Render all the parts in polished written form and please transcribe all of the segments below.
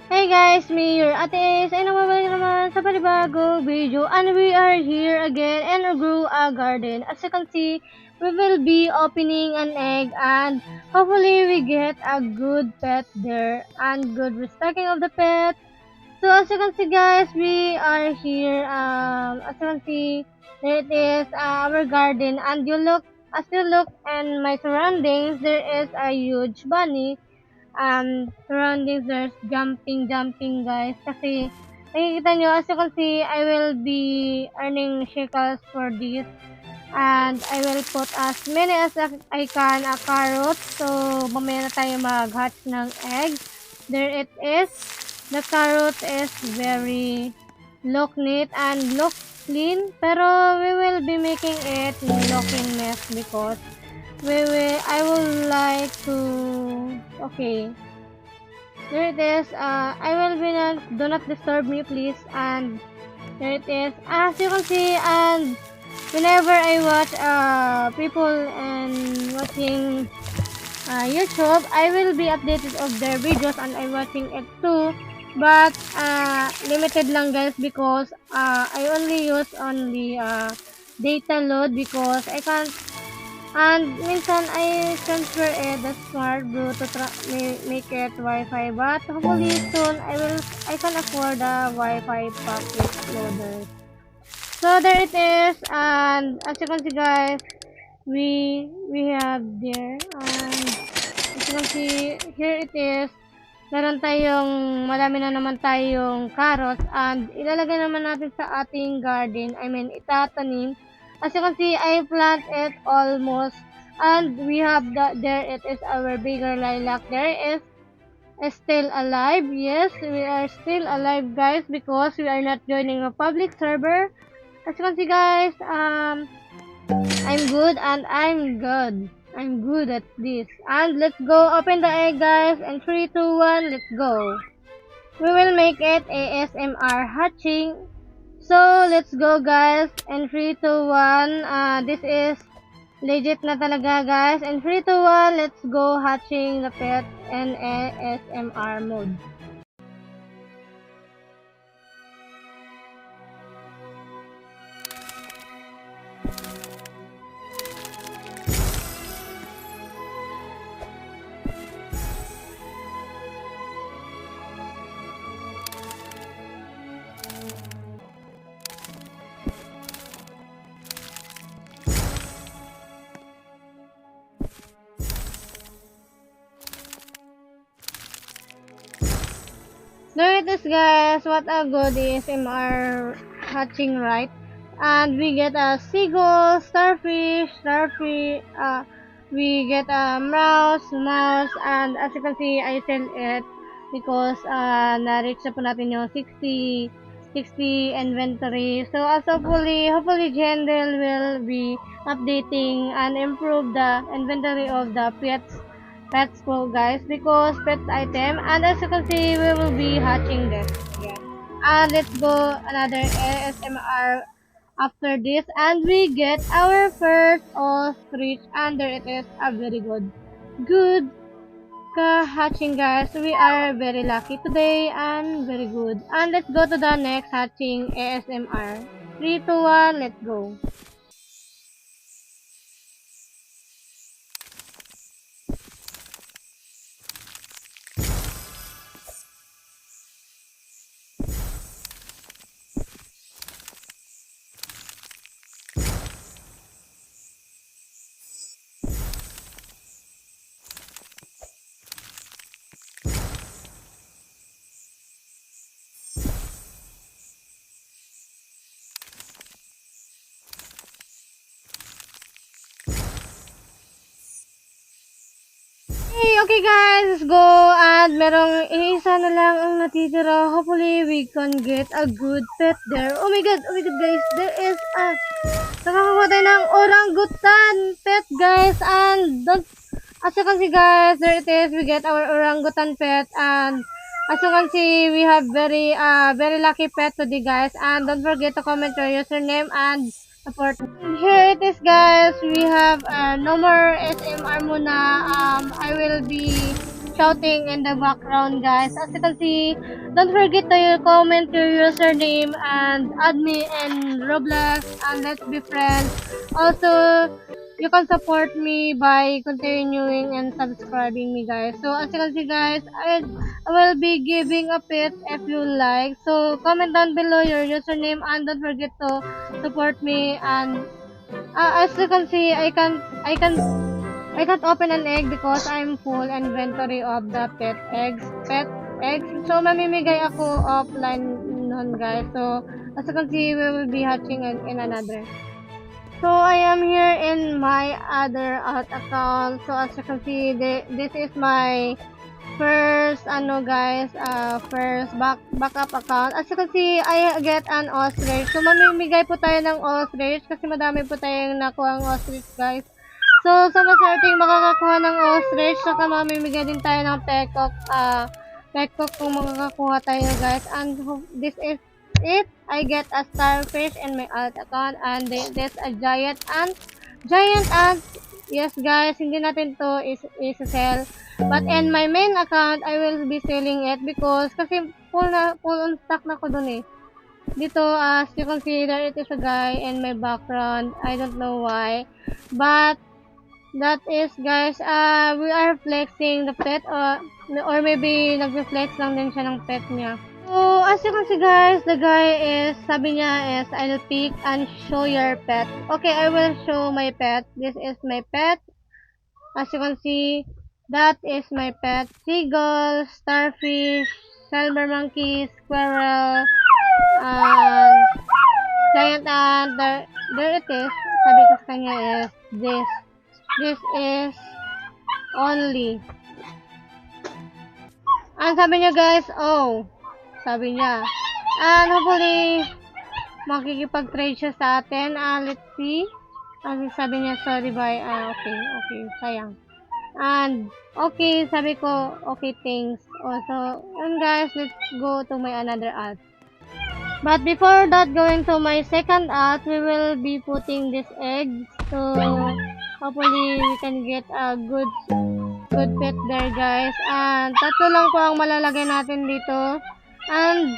Hey guys, me your Ate Ace ay namabalik naman sa panibagong video and we are here again and grew a garden. As you can see, we will be opening an egg and hopefully we get a good pet there and good respecting of the pet. So as you can see guys, we are here, as you can see, there it is our garden and as you look in my surroundings, there is a huge bunny surroundings there's jumping guys kasi nakikita nyo as you can see I will be earning shekels for this and I will put as many as I can a carrot so mamaya na tayo mag-hatch ng egg. There it is. The carrot is very look neat and look clean pero we will be making it looking mess because I would like to okay. There it is. I will be not do not disturb me please and there it is. As you can see and whenever I watch people and watching YouTube, I will be updated of their videos and I'm watching it too. But limited lang guys because I only use only data load because I can't and minsan I transfer the smart brew to make it Wi-Fi but hopefully soon I can afford a Wi-Fi packet loader. So there it is and as you can see guys we have there and as you can see here it is. Meron tayong madami na naman tayong carrots and ilalagay naman natin sa ating garden. I mean itatanim. As you can see, I plant it almost, and we have there it is our bigger lilac. There is still alive. Yes, we are still alive, guys, because we are not joining a public server. As you can see, guys, I'm good and I'm good. I'm good at this. And let's go open the egg, guys. And 3, 2, 1, let's go. We will make it ASMR hatching. So, let's go guys. And 3, 2, 1. This is legit na talaga guys. And 3, 2, 1. Let's go hatching the pet in ASMR mode. There it is guys, what a good ASMR hatching right. And we get a seagull, starfish, we get a mouse, and as you can see, I sell it because na-reach na po natin yung 60 inventory. So as hopefully Jendel will be updating and improve the inventory of the pets po guys because pet item and as you can see we will be hatching this. Yeah. And let's go another ASMR after this and we get our first ostrich and there it is a very good hatching guys. We are very lucky today and very good. And let's go to the next hatching ASMR. 3, 2, 1, let's go. Okay guys, let's go and merong isa na lang ang natitira. Hopefully we can get a good pet there. Oh my god guys, there is a nakakakuha tayo ng orangutan pet guys and don't, as you can see guys, there it is, we get our orangutan pet and as you can see, we have very lucky pet today guys and don't forget to comment your username and support. Here it is guys, we have no more SMR muna. I will be shouting in the background, guys. As you can see, don't forget to comment your username and add me in Roblox and let's be friends. Also, you can support me by continuing and subscribing me, guys. So as you can see, guys, I will be giving a pet if you like. So comment down below your username and don't forget to support me. And as you can see, I can't open an egg because I'm full inventory of the pet eggs. So mamimigay ako offline nun, guys. So as you can see, we will be hatching in another. So I am here in my other account. So as you can see, this is my first guys, first backup account. As you can see, I get an ostrich. So mamimigay po tayo ng ostrich kasi madami po tayong nakuha ng ostrich, guys. So sa maswerteng makakakuha ng ostrich, saka mamimigay din tayo ng peacock, peacock kung makakakuha tayo, guys. And this is it. I get a starfish in my alt account and this a giant ant. Yes, guys, hindi natin to is-sell. But in my main account, I will be selling it because kasi full on stock na ko dun eh. Dito, as you can see, there it is a guy in my background. I don't know why. But that is, guys, we are flexing the pet or maybe nag-flex lang din siya ng pet niya. So, as you can see, guys, the guy is, sabi niya is, I'll pick and show your pet. Okay, I will show my pet. This is my pet. As you can see, that is my pet. Seagull, starfish, silver monkey, squirrel, and giant ant. There it is. Sabi ko sa kanya is this. This is only. And sabi niya, guys, oh. Sabi niya. And hopefully, makikipag-trade siya sa atin. Let's see. Sabi niya, sorry, bye. Okay, sayang. And, okay, sabi ko, okay, thanks. Also, and guys, let's go to my another alt. But before that, going to my second alt, we will be putting this egg. So, hopefully, we can get a good pet there, guys. And, tatlo lang po ang malalagay natin dito. And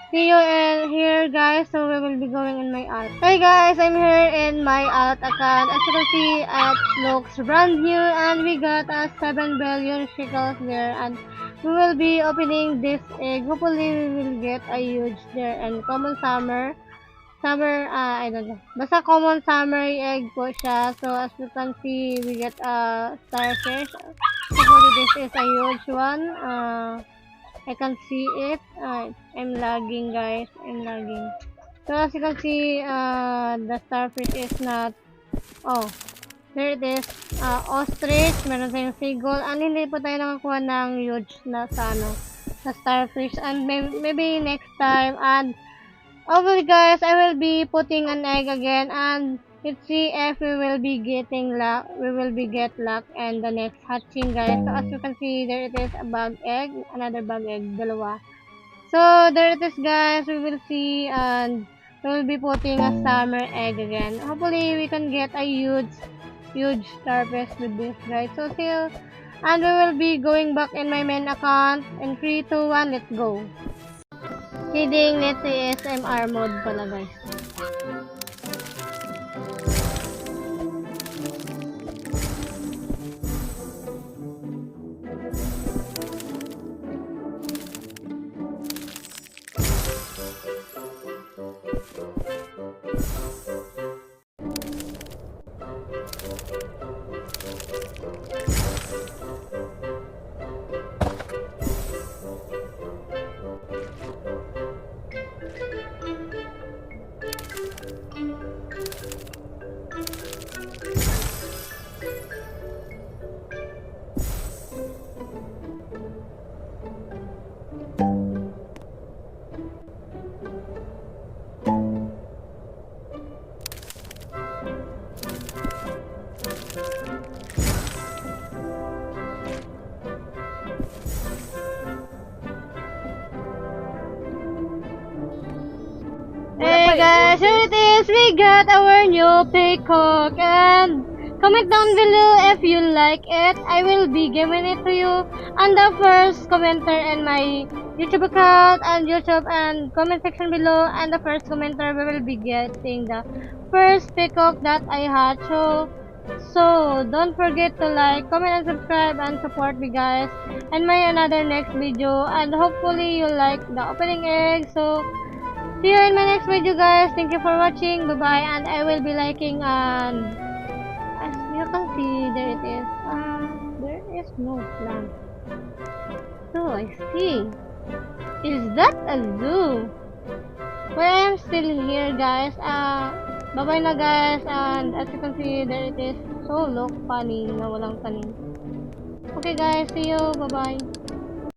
see you here, guys. So we will be going in my alt. Hey guys, I'm here in my alt account. As you can see, it looks brand new and we got a 7 billion shekels there. And we will be opening this egg. Hopefully we will get a huge there and common summer, I don't know. Basta common summer egg po siya. So as you can see, we get a starfish. Hopefully this is a huge one. I can see it. I'm lagging, guys. I'm lagging. So as you can see, the starfish is not. Oh, there it is. Ostrich. Meron tayong seagull. And hindi po tayo nakakuha ng huge na sa starfish. And maybe next time. And hopefully, guys, I will be putting an egg again. And let's see if we will be getting luck. We will be get luck and the next hatching, guys. So as you can see, there it is a bug egg, another bug egg, dalawa. So there it is, guys. We will see and we will be putting a summer egg again. Hopefully we can get a huge starfish with this, guys. So see you. And we will be going back in my main account in 3, 2, 1, let's go. Kidding, let's see SMR mode pala, guys. Hey guys, here it is. We got our new peacock and Comment down below if you like it. I will be giving it to you. And the first commenter in my YouTube account and YouTube and comment section below. And the first commenter will be getting the first peacock that I had. So don't forget to like, comment, and subscribe and support me, guys. And my another next video. And hopefully you like the opening egg. So see you in my next video, guys. Thank you for watching. Bye bye. And I will be liking and as you can see, there it is. There is no plant. So I see. Is that a zoo? But I am still here, guys. Bye bye na, guys. And as you can see, there it is. So look funny na walang tanim. Okay, guys. See you. Bye bye.